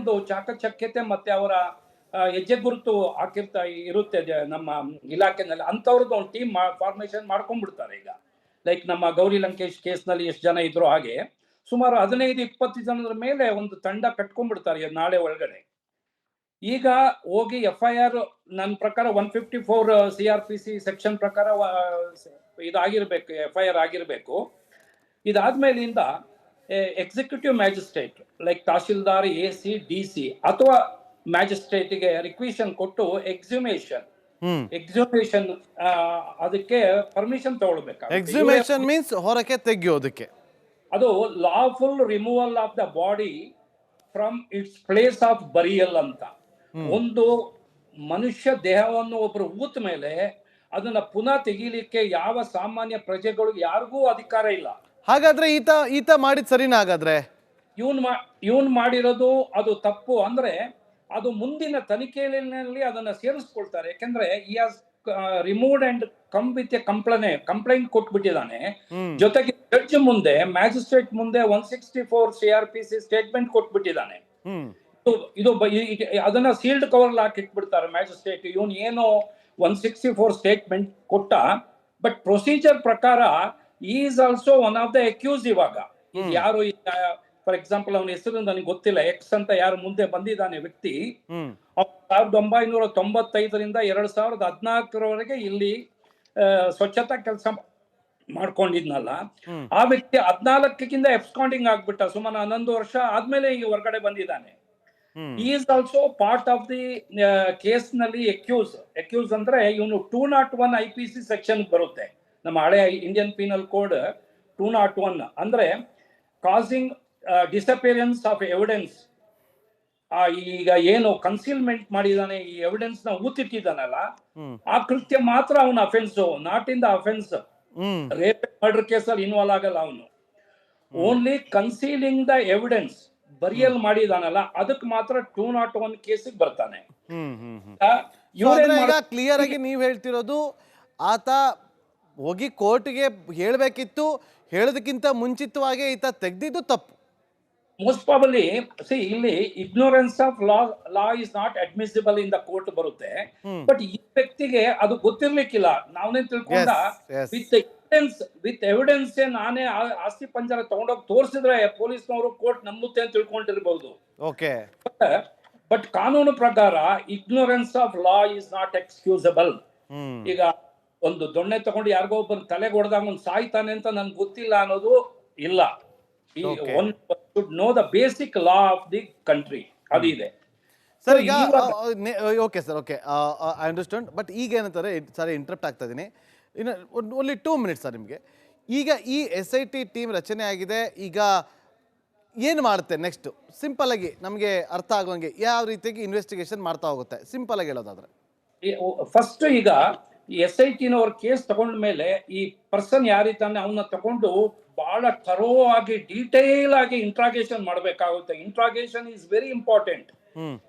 ಒಂದು ಚಾಕಚಕ್ಯತೆ ಮತ್ತೆ ಅವರ ಹೆಜ್ಜೆ ಗುರುತು ಇರುತ್ತೆ ನಮ್ಮ ಇಲಾಖೆನಲ್ಲಿ. ಅಂತವ್ರದ್ದು ಒಂದು ಟೀಮ್ ಫಾರ್ಮೇಶನ್ ಮಾಡ್ಕೊಂಡ್ಬಿಡ್ತಾರೆ. ಈಗ ಲೈಕ್ ನಮ್ಮ ಗೌರಿ ಲಂಕೇಶ್ ಕೇಸ್ನಲ್ಲಿ ಎಷ್ಟು ಜನ ಇದ್ರು ಹಾಗೆ ಸುಮಾರು 15-20 ಜನರ ಮೇಲೆ ಒಂದು ತಂಡ ಕಟ್ಕೊಂಡ್ಬಿಡ್ತಾರೆ ನಾಳೆ ಒಳಗಡೆ. ಈಗ ಹೋಗಿ FIR ನನ್ನ ಪ್ರಕಾರ 154 CRPC ಸೆಕ್ಷನ್ ಪ್ರಕಾರ ಇದಾಗಿರ್ಬೇಕು, FIR ಆಗಿರ್ಬೇಕು. ಇದಾದ್ಮೇಲಿಂದ executive magistrate like tahsildar, AC, DC ಅಥವಾ ಮ್ಯಾಜಿಸ್ಟ್ರೇಟ್ಗೆ ರಿಕ್ವಿಷನ್ ಕೊಟ್ಟು ಎಕ್ಸಿಮೇಷನ್ ಅದಕ್ಕೆ ಪರ್ಮಿಷನ್ ತಗೊಳ್ಬೇಕಾಗುತ್ತೆ. ಎಕ್ಸಿಮೇಷನ್ ಮೀನ್ಸ್ ಹೊರಕ್ಕೆ ತೆಗೆಯೋದಕ್ಕೆ. ಅದು lawful removal of the body from its place of burial ಅಂತ. ಒಂದು ಮನುಷ್ಯ ದೇಹವನ್ನು ಒಬ್ರು ಊತ ಮೇಲೆ ಅದನ್ನ ಪುನಃ ತೆಗೀಲಿಕ್ಕೆ ಯಾವ ಸಾಮಾನ್ಯ ಪ್ರಜೆಗಳು ಯಾರಿಗೂ ಅಧಿಕಾರ ಇಲ್ಲ. ಹಾಗಾದ್ರೆ ಈತ ಮಾಡಿದ್ ಸರಿನಾ? ಹಾಗಾದ್ರೆ ಇವನ್ ಮಾಡಿರೋದು ಅದು ತಪ್ಪು ಅಂದ್ರೆ ಅದು ಮುಂದಿನ ತನಿಖೆಯಲ್ಲಿ ಅದನ್ನ ಸೇರಿಸ್ಕೊಳ್ತಾರೆ. ಯಾಕಂದ್ರೆ ಈ has removed and come with a complaint ಕೊಟ್ಬಿಟ್ಟಿದ್ದಾನೆ. ಜೊತೆಗೆ ಜಡ್ಜ್ ಮುಂದೆ, ಮ್ಯಾಜಿಸ್ಟ್ರೇಟ್ ಮುಂದೆ 164 CRPC ಸ್ಟೇಟ್ಮೆಂಟ್ ಕೊಟ್ಬಿಟ್ಟಿದ್ದಾನೆ. ಇದು ಅದನ್ನ ಸೀಲ್ಡ್ ಕವರ್ ಹಾಕಿಟ್ಬಿಡ್ತಾರೆ ಮ್ಯಾಜಿಸ್ಟ್ರೇಟ್. ಇವನ್ ಏನೋ 164 ಸ್ಟೇಟ್ಮೆಂಟ್ ಕೊಟ್ಟ, ಬಟ್ ಪ್ರೊಸೀಜರ್ ಪ್ರಕಾರ is also one of the accuse. ಇವಾಗ ಯಾರು ಫಾರ್ ಎಕ್ಸಾಂಪಲ್ ಅವನ ಹೆಸರು ನನಗೆ ಗೊತ್ತಿಲ್ಲ, ಎಕ್ಸ್ ಅಂತ ಯಾರು ಮುಂದೆ ಬಂದಿದ್ದಾನೆ ವ್ಯಕ್ತಿ, 1995ರಿಂದ 2014ರವರೆಗೆ ಇಲ್ಲಿ ಸ್ವಚ್ಛತಾ ಕೆಲಸ ಮಾಡ್ಕೊಂಡಿದ್ನಲ್ಲ, ಆ ವ್ಯಕ್ತಿ 14ಕ್ಕಿಂತ ಎಬ್ಸ್ಕಾಂಡಿಂಗ್ ಆಗ್ಬಿಟ್ಟ. ಸುಮಾರು 11 ವರ್ಷ ಆದ್ಮೇಲೆ ಈಗ ಹೊರಗಡೆ ಬಂದಿದ್ದಾನೆ. He is also part of the case ನಲ್ಲಿ ಅಕ್ಯೂಸ್ ಅಂದ್ರೆ ಇವನು 201 IPC ಸೆಕ್ಷನ್ ಬರುತ್ತೆ, ನಮ್ಮ ಹಳೆ ಇಂಡಿಯನ್ ಪೀನಲ್ ಕೋಡ್ 201. ಅಂದ್ರೆ ಕಾಸಿಂಗ್ ಡಿಸಪಿಯರೆನ್ಸ್ ಆಫ್ ಎವಿಡೆನ್ಸ್. ಈಗ ಏನು ಕನ್ಸೀಲ್ಮೆಂಟ್ ಮಾಡಿದಾನೆ, ಈ ಎವಿಡೆನ್ಸ್ ನ ಊತಿಟ್ಟಿದ್ದಾನಲ್ಲ, ಆ ಕೃತ್ಯ ಮಾತ್ರ ಅವನ offence, not in the offence. Rape murder ಕೇಸಲ್ಲಿ ಇನ್ವಾಲ್ವ್ ಆಗಲ್ಲ ಅವನು. Only concealing the evidence, burial ಮಾಡಿದಾನಲ್ಲ, ಅದಕ್ಕೆ ಮಾತ್ರ 201 ಕೇಸಿಗೆ ಬರ್ತಾನೆ. ಈಗ ಕ್ಲಿಯರ್ ಆಗಿ ನೀವ್ ಹೇಳ್ತಿರೋದು, ಆತ ಹೋಗಿ ಕೋರ್ಟ್ಗೆ ಹೇಳ್ಬೇಕಿತ್ತು, ಹೇಳೋದಕ್ಕಿಂತ ಮುಂಚಿತವಾಗಿ ಈತ ತೆಗ್ದಿದ್ದು ತಪ್ಪು. ಮೋಸ್ಟ್ ಪ್ರಾಬಲಿ ಇಲ್ಲಿ ignorance of law is not admissible in the court ಬರುತ್ತೆ. ಬಟ್ ಈ ವ್ಯಕ್ತಿಗೆ ಅದು ಗೊತ್ತಿರ್ಲಿಕ್ಕಿಲ್ಲ. ನಾವೇನ್ ತಿಳ್ಕೊಂಡ ವಿತ್ ಎವಿಡೆನ್ಸ್ ನಾನೇ ಆಸ್ತಿ ಪಂಜರ ತಗೊಂಡೋಗಿ ತೋರಿಸಿದ್ರೆ ಪೊಲೀಸ್ನವರು ಕೋರ್ಟ್ ನಂಬುತ್ತೆ ಅಂತ ತಿಳ್ಕೊಂಡಿರ್ಬಹುದು. ಬಟ್ ಕಾನೂನು ಪ್ರಕಾರ ignorance of law is not excusable. ಈಗ ಒಂದು ದೊಣ್ಣೆ ತಗೊಂಡು ಯಾರಿಗೋ ಒಬ್ಬರು ತಲೆಗೆ ಹೊಡೆದಾಗ ಒಂದು ಸಾಯ್ತಾನೆ ಅಂತ ನನ್ಗೆ ಗೊತ್ತಿಲ್ಲ ಅನ್ನೋದು ಇಲ್ಲ. One should know the basic law of the country. ಅದು ಇದೆ ಸರ್. ಈಗ okay sir, okay, I understand. But ಈಗ ಏನಂತಾರೆ, ಸಾರಿ ಇಂಟರಪ್ಟ್ ಆಗ್ತಾ ಇದ್ದೀನಿ, ಇನ್ನು ಓನ್ಲಿ 2 ಮಿನಿಟ್ಸ್ ಸರ್ ನಿಮಗೆ. ಈಗ ಈ SIT ಟೀಮ್ ರಚನೆ ಆಗಿದೆ, ಈಗ ಏನು ಮಾಡುತ್ತೆ ನೆಕ್ಸ್ಟ್? ಸಿಂಪಲ್ ಆಗಿ ನಮಗೆ ಅರ್ಥ ಆಗೋಂಗೆ ಯಾವ ರೀತಿಯಾಗಿ ಇನ್ವೆಸ್ಟಿಗೇಷನ್ ಮಾಡ್ತಾ ಹೋಗುತ್ತೆ, ಸಿಂಪಲ್ ಆಗಿ ಹೇಳೋದಾದ್ರೆ? ಫಸ್ಟ್ ಈಗ SIT-ನವ್ರ ಕೇಸ್ ತಗೊಂಡ ಮೇಲೆ ಈ ಪರ್ಸನ್ ಯಾರಿದ್ದಾನೆ ಅವನ್ನ ತಗೊಂಡು ಬಹಳ ಥರೋ ಆಗಿ ಡೀಟೇಲ್ ಆಗಿ ಇಂಟ್ರಾಗೇಷನ್ ಮಾಡಬೇಕಾಗುತ್ತೆ. Interrogation is very important.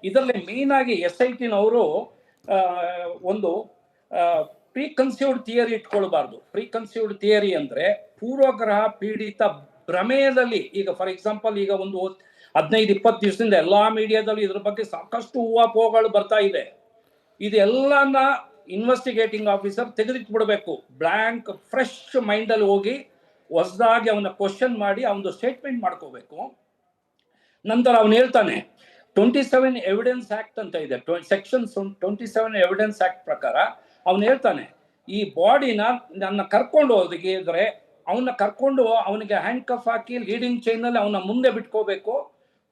ಇದರಲ್ಲಿ ಮೇನ್ ಆಗಿ SIT-ನವರು ಒಂದು ಪ್ರೀಕನ್ಸೀವ್ಡ್ ಥಿಯರಿ ಇಟ್ಕೊಳ್ಬಾರ್ದು. ಪ್ರೀಕನ್ಸೀವ್ಡ್ ಥಿಯರಿ ಅಂದ್ರೆ ಪೂರ್ವಗ್ರಹ ಪೀಡಿತ ಭ್ರಮೆಯಲ್ಲಿ. ಈಗ ಫಾರ್ ಎಕ್ಸಾಂಪಲ್, ಈಗ ಒಂದು 15-20 ದಿವಸದಿಂದ ಎಲ್ಲಾ ಮೀಡಿಯಾದಲ್ಲಿ ಇದ್ರ ಬಗ್ಗೆ ಸಾಕಷ್ಟು ಊಹಾಪೋಹಗಳು ಬರ್ತಾ ಇದೆ. ಇದೆಲ್ಲನ ಇನ್ವೆಸ್ಟಿಗೇಟಿಂಗ್ ಆಫೀಸರ್ ತೆಗೆದಿಟ್ಬಿಡ್ಬೇಕು. ಬ್ಲಾಂಕ್ ಫ್ರೆಶ್ ಮೈಂಡ್ ಅಲ್ಲಿ ಹೋಗಿ ಹೊಸದಾಗಿ ಅವನ ಕ್ವಶನ್ ಮಾಡಿ ಅವನು ಸ್ಟೇಟ್ಮೆಂಟ್ ಮಾಡ್ಕೋಬೇಕು. ನಂತರ ಅವನು ಹೇಳ್ತಾನೆ 27 ಎವಿಡೆನ್ಸ್ ಆಕ್ಟ್ ಅಂತ ಇದೆ, ಸೆಕ್ಷನ್ 27 ಎವಿಡೆನ್ಸ್ ಆಕ್ಟ್ ಪ್ರಕಾರ ಅವನು ಹೇಳ್ತಾನೆ, ಈ ಬಾಡಿನ ನನ್ನ ಕರ್ಕೊಂಡು ಹೋಗಿದ್ರೆ ಅವನ್ನ ಕರ್ಕೊಂಡು ಅವನಿಗೆ ಹ್ಯಾಂಡ್ ಕಫ್ ಹಾಕಿ ಲೀಡಿಂಗ್ ಚೈನ್ ಅಲ್ಲಿ ಅವನ ಮುಂದೆ ಬಿಟ್ಕೋಬೇಕು,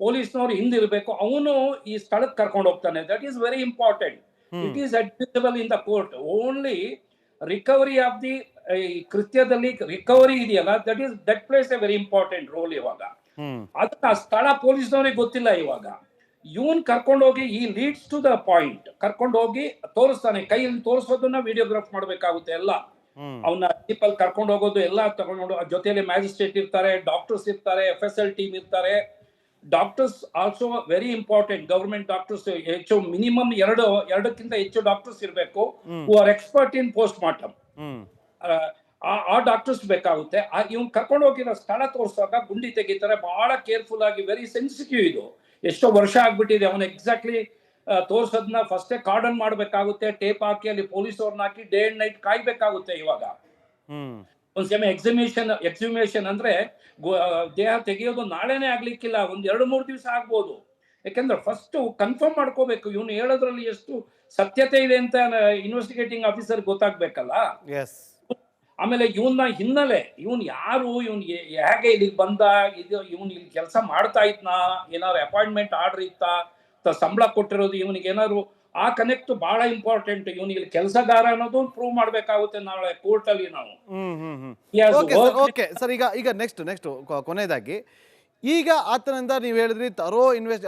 ಪೊಲೀಸ್ನವ್ರು ಹಿಂದಿರ್ಬೇಕು, ಅವನು ಈ ಸ್ಥಳಕ್ಕೆ ಕರ್ಕೊಂಡು ಹೋಗ್ತಾನೆ. That is very important. It is admissible in the court. Only recovery of the ಕೃತ್ಯದಲ್ಲಿ ರಿಕವರಿ ಇದೆಯಲ್ಲ, that place A very important role. ಇವಾಗ ಅದನ್ನ ಸ್ಥಳ ಪೊಲೀಸ್ನವ್ರಿಗೆ ಗೊತ್ತಿಲ್ಲ. ಇವಾಗ ಇವನ್ ಕರ್ಕೊಂಡೋಗಿ ಈ ಲೀಡ್ಸ್ ಟು ದ ಪಾಯಿಂಟ್ ಕರ್ಕೊಂಡು ಹೋಗಿ ತೋರಿಸ್ತಾನೆ. ಕೈಯಲ್ಲಿ ತೋರಿಸೋದನ್ನ ವಿಡಿಯೋಗ್ರಾಫ್ ಮಾಡ್ಬೇಕಾಗುತ್ತೆ ಎಲ್ಲ. ಅವನ್ನ ಜೀಪಲ್ಲಿ ಕರ್ಕೊಂಡು ಹೋಗೋದು ಎಲ್ಲ ತಗೊಂಡು, ಜೊತೆಯಲ್ಲಿ ಮ್ಯಾಜಿಸ್ಟ್ರೇಟ್ ಇರ್ತಾರೆ, ಡಾಕ್ಟರ್ಸ್ ಇರ್ತಾರೆ, FSL ಟೀಮ್ ಇರ್ತಾರೆ. Doctors also very important. Government doctors ಹೆಚ್ಚು, ಮಿನಿಮಮ್ 2ಕ್ಕಿಂತ ಹೆಚ್ಚು ಡಾಕ್ಟರ್ಸ್ ಇರಬೇಕು who are expert in post mortem. ಆ ಡಾಕ್ಟರ್ಸ್ ಬೇಕಾಗುತ್ತೆ. ಇವ್ನು ಕರ್ಕೊಂಡು ಹೋಗಿರೋ ಸ್ಥಳ ತೋರಿಸುವಾಗ ಗುಂಡಿ ತೆಗಿತಾರೆ, ಬಹಳ ಕೇರ್ಫುಲ್ ಆಗಿ, ವೆರಿ ಸೆನ್ಸಿಟಿವ್ ಇದು. ಎಷ್ಟೋ ವರ್ಷ ಆಗ್ಬಿಟ್ಟಿದೆ. ಅವನು ಎಕ್ಸಾಕ್ಟ್ಲಿ ತೋರ್ಸೋದನ್ನ ಫಸ್ಟೇ ಕಾರ್ಡನ್ ಮಾಡ್ಬೇಕಾಗುತ್ತೆ, ಟೇಪ್ ಹಾಕಿ ಅಲ್ಲಿ ಪೊಲೀಸವ್ರನ್ನ ಹಾಕಿ ಡೇ ಅಂಡ್ ನೈಟ್ ಕಾಯ್ಬೇಕಾಗುತ್ತೆ. ಇವಾಗ ಒಂದ್ ಸಮಯ ಎಕ್ಸಿಮೇಷನ್ ಅಂದ್ರೆ ದೇಹ ತೆಗೆಯೋದು ನಾಳೆನೆ ಆಗ್ಲಿಕ್ಕಿಲ್ಲ, ಒಂದ್ 2-3 ದಿವಸ ಆಗ್ಬೋದು. ಯಾಕಂದ್ರೆ ಫಸ್ಟ್ ಕನ್ಫರ್ಮ್ ಮಾಡ್ಕೋಬೇಕು ಇವನು ಹೇಳೋದ್ರಲ್ಲಿ ಎಷ್ಟು ಸತ್ಯತೆ ಇದೆ ಅಂತ ಇನ್ವೆಸ್ಟಿಗೇಟಿಂಗ್ ಆಫೀಸರ್ ಗೊತ್ತಾಗ್ಬೇಕಲ್ಲ. ಆಮೇಲೆ ಇವನ್ನ ಹಿನ್ನೆಲೆ, ಇವನ್ ಯಾರು, ಇವನ್ ಹೇಗೆ ಇಲ್ಲಿಗೆ ಬಂದ, ಇವನ್ ಇಲ್ಲಿ ಕೆಲಸ ಮಾಡ್ತಾ ಇದ್ನಾ, ಏನಾದ್ರು ಅಪಾಯಿಂಟ್ಮೆಂಟ್ ಆರ್ಡರ್ ಇತ್ತಾ, ಸಂಬಳ ಕೊಟ್ಟಿರೋದು ಇವನಿಗೆ ಏನಾದ್ರು, ಆ ಕನೆಕ್ಟ್ ಬಹಳ ಇಂಪಾರ್ಟೆಂಟ್. ಇವನಿಗೆ ಇಲ್ಲಿ ಕೆಲಸಗಾರ ಅನ್ನೋದು ಪ್ರೂವ್ ಮಾಡ್ಬೇಕಾಗುತ್ತೆ ನಾಳೆ ಕೋರ್ಟ್ ಅಲ್ಲಿ ನಾವು. ಓಕೆ ಸರ್, ಈಗ ನೆಕ್ಸ್ಟ್ ಕೊನೆಯದಾಗಿ, ಈಗ ಆತನಿಂದ ನೀವು ಹೇಳಿದ್ರಿ ತರೋ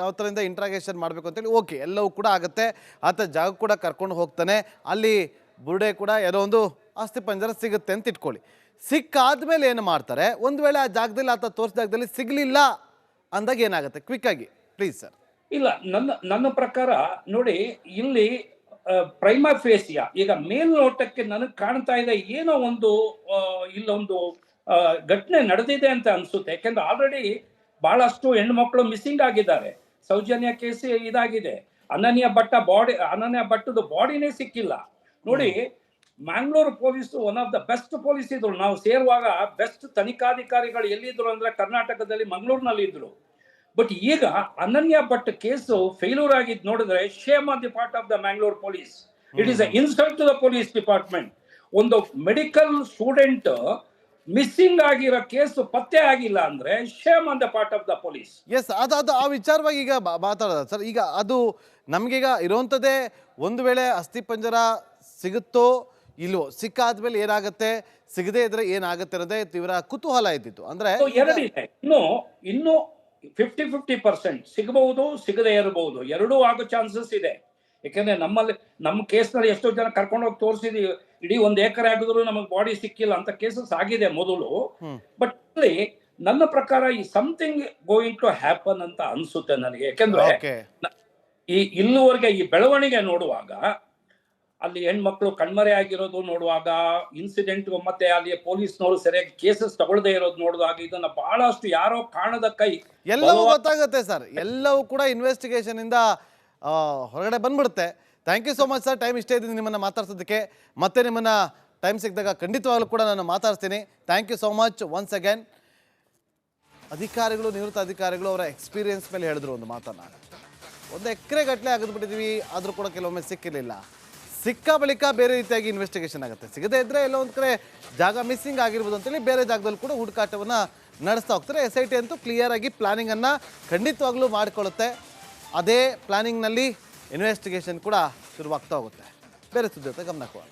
ಆತನಿಂದ ಇಂಟ್ರಾಗೇಷನ್ ಮಾಡಬೇಕು ಅಂತೇಳಿ, ಓಕೆ ಎಲ್ಲವೂ ಕೂಡ ಆಗುತ್ತೆ. ಆತ ಜಾಗ ಕೂಡ ಕರ್ಕೊಂಡು ಹೋಗ್ತಾನೆ, ಅಲ್ಲಿ ಬುರುಡೆ ಕೂಡ ಏನೋ ಒಂದು ಅಸ್ಥಿಪಂಜರ ಸಿಗುತ್ತೆ ಅಂತ ಇಟ್ಕೊಳ್ಳಿ. ಸಿಕ್ಕಾದ್ಮೇಲೆ ಏನು ಮಾಡ್ತಾರೆ? ಒಂದು ವೇಳೆ ಆ ಜಾಗದಲ್ಲಿ ಆತ ತೋರಿಸಿದ ಜಾಗದಲ್ಲಿ ಸಿಗಲಿಲ್ಲ ಅಂದಾಗ ಏನಾಗುತ್ತೆ? ಕ್ವಿಕ್ ಆಗಿ ಪ್ಲೀಸ್ ಸರ್. ಇಲ್ಲ, ನನ್ನ ಪ್ರಕಾರ ನೋಡಿ, ಇಲ್ಲಿ ಪ್ರೈಮಾ ಫೇಸಿಯಾ ಈಗ ಮೇಲ್ನೋಟಕ್ಕೆ ನನಗೆ ಕಾಣ್ತಾ ಇದೆ ಏನೋ ಒಂದು ಇಲ್ಲೊಂದು ಘಟನೆ ನಡೆದಿದೆ ಅಂತ ಅನ್ಸುತ್ತೆ. ಯಾಕಂದ್ರೆ ಆಲ್ರೆಡಿ ಬಹಳಷ್ಟು ಹೆಣ್ಮಕ್ಳು ಮಿಸ್ಸಿಂಗ್ ಆಗಿದ್ದಾರೆ. ಸೌಜನ್ಯ ಕೇಸ್ ಇದಾಗಿದೆ, ಅನನ್ಯ ಭಟ್ಟದ ಬಾಡಿನೇ ಸಿಕ್ಕಿಲ್ಲ. ನೋಡಿ, Mangalore police one of the best police ಇದ್ರು. ನಾವು ಸೇರುವಾಗ ಬೆಸ್ಟ್ ತನಿಖಾಧಿಕಾರಿಗಳು ಎಲ್ಲಿದ್ರು ಅಂದ್ರೆ ಕರ್ನಾಟಕದಲ್ಲಿ ಮಂಗಳೂರಿನಲ್ಲಿ ಇದ್ರು. ಬಟ್ ಈಗ ಅನನ್ಯ ಭಟ್ ಕೇಸು ಫೇಲ್ಯೂರ್ ಆಗಿದ್ದು ನೋಡಿದ್ರೆ, shame on the part of the Mangalore police. It is a insult to the police department. ಒಂದು ಮೆಡಿಕಲ್ ಸ್ಟೂಡೆಂಟ್ ಮಿಸ್ಸಿಂಗ್ ಆಗಿರೋ ಕೇಸು ಪತ್ತೆ ಆಗಿಲ್ಲ ಅಂದ್ರೆ shame on the part of the police. Yes, ಅದು ಆ ವಿಚಾರವಾಗಿ ಈಗ ಮಾತಾಡೋದ ಸರ್. ಈಗ ಅದು ನಮಗೀಗ ಇರುವಂಥದ್ದೇ, ಒಂದು ವೇಳೆ ಅಸ್ಥಿಪಂಜರ ಸಿಗುತ್ತೋ ಇಲ್ವೋ, ಸಿಕ್ಕಾದ್ಮೇಲೆ ಏನಾಗುತ್ತೆ, ಸಿಗದೆ ಇದ್ರೆ ಏನಾಗುತ್ತೆ ಅನ್ನೋದೇ ತೀವ್ರ ಕುತೂಹಲ ಇದ್ದಿತ್ತು. ಅಂದ್ರೆ ಎರಡಿದೆ, ಇನ್ನು 50-50% ಸಿಗಬಹುದು, ಸಿಗದೆ ಇರಬಹುದು, ಎರಡೂ ಆಗೋ ಚಾನ್ಸಸ್ ಇದೆ. ಯಾಕಂದ್ರೆ ನಮ್ಮ ಕೇಸ್ನಲ್ಲಿ ಎಷ್ಟೋ ಜನ ಕರ್ಕೊಂಡು ಹೋಗಿ ತೋರಿಸಿದೀವಿ, ಇಡೀ 1 ಎಕರೆ ಆಗಿದ್ರು ನಮಗೆ ಬಾಡಿ ಸಿಕ್ಕಿಲ್ಲ ಅಂತ ಕೇಸಸ್ ಆಗಿದೆ ಮೊದಲು. ಬಟ್ ಇಲ್ಲಿ ನನ್ನ ಪ್ರಕಾರ ಈ ಸಮಥಿಂಗ್ ಗೋಯಿಂಗ್ ಟು ಹ್ಯಾಪನ್ ಅಂತ ಅನ್ಸುತ್ತೆ ನನಗೆ. ಯಾಕಂದ್ರೆ ಇಲ್ಲಿವರೆಗೆ ಈ ಬೆಳವಣಿಗೆ ನೋಡುವಾಗ, ಅಲ್ಲಿ ಹೆಣ್ಮಕ್ಳು ಕಣ್ಮರೆ ಆಗಿರೋದು ನೋಡುವಾಗ, ಇನ್ಸಿಡೆಂಟ್ ಮತ್ತೆ ಅಲ್ಲಿ ಪೊಲೀಸ್ನವರು ಸರಿಯಾಗಿ ಕೇಸಸ್ ತಗೊಳ್ಳದೆ ಇರೋದು ನೋಡಿದಾಗ, ಇದನ್ನ ಬಹಳಷ್ಟು ಯಾರೋ ಕಾಣದ ಕೈ ಎಲ್ಲವೂ ಗೊತ್ತಾಗುತ್ತೆ ಸರ್. ಎಲ್ಲವೂ ಕೂಡ ಇನ್ವೆಸ್ಟಿಗೇಷನ್ ಇಂದ ಹೊರಗಡೆ ಬಂದ್ಬಿಡುತ್ತೆ. Thank you so much sir, time ಇಷ್ಟೇ ಇದ್ದೀನಿ ನಿಮ್ಮನ್ನು ಮಾತಾಡ್ಸೋದಕ್ಕೆ. ಮತ್ತೆ ನಿಮ್ಮನ್ನ ಟೈಮ್ ಸಿಕ್ಕಿದಾಗ ಖಂಡಿತವಾಗ್ಲೂ ಕೂಡ ನಾನು ಮಾತಾಡ್ತೀನಿ. Thank you so much once again. ಅಧಿಕಾರಿಗಳು, ನಿವೃತ್ತ ಅಧಿಕಾರಿಗಳು ಅವರ ಎಕ್ಸ್ಪೀರಿಯನ್ಸ್ ಮೇಲೆ ಹೇಳಿದ್ರು ಒಂದು ಮಾತನ್ನ. 1 ಎಕರೆ ಗಟ್ಟಲೆ ಆಗಿದ್ಬಿಟ್ಟಿದ್ವಿ, ಆದರೂ ಕೂಡ ಕೆಲವೊಮ್ಮೆ ಸಿಕ್ಕಿರಲಿಲ್ಲ. ಸಿಕ್ಕ ಬಳಿಕ ಬೇರೆ ರೀತಿಯಾಗಿ ಇನ್ವೆಸ್ಟಿಗೇಷನ್ ಆಗುತ್ತೆ. ಸಿಗದೇ ಇದ್ದರೆ ಎಲ್ಲೋ ಒಂದು ಕಡೆ ಜಾಗ ಮಿಸ್ಸಿಂಗ್ ಆಗಿರ್ಬೋದು ಅಂತೇಳಿ ಬೇರೆ ಜಾಗದಲ್ಲಿ ಕೂಡ ಹುಡುಕಾಟವನ್ನು ನಡೆಸ್ತಾ ಹೋಗ್ತಾರೆ. SIT ಅಂತೂ ಕ್ಲಿಯರ್ ಆಗಿ ಪ್ಲಾನಿಂಗನ್ನು ಖಂಡಿತವಾಗ್ಲೂ ಮಾಡಿಕೊಳ್ಳುತ್ತೆ. ಅದೇ ಪ್ಲಾನಿಂಗ್ನಲ್ಲಿ ಇನ್ವೆಸ್ಟಿಗೇಷನ್ ಕೂಡ ಶುರುವಾಗ್ತಾ ಹೋಗುತ್ತೆ. ಬೇರೆ ಸುದ್ದಿ ಜೊತೆ ಗಮನ ಕೊಡೋಣ.